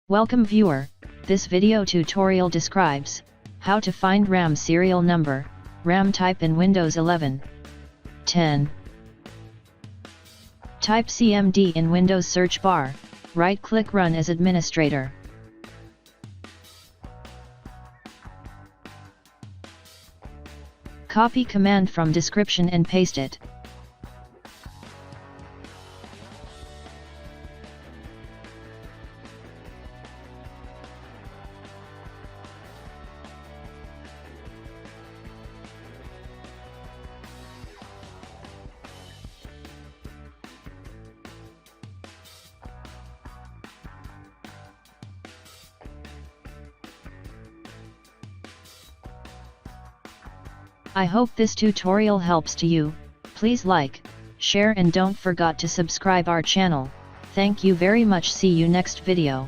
Welcome viewer, this video tutorial describes how to find RAM serial number, RAM type in Windows 11. 10. Type CMD in Windows search bar, right-click Run as administrator. Copy command from description and paste it. I hope this tutorial helps to you. Please like, share and don't forget to subscribe our channel. Thank you very much. See you next video.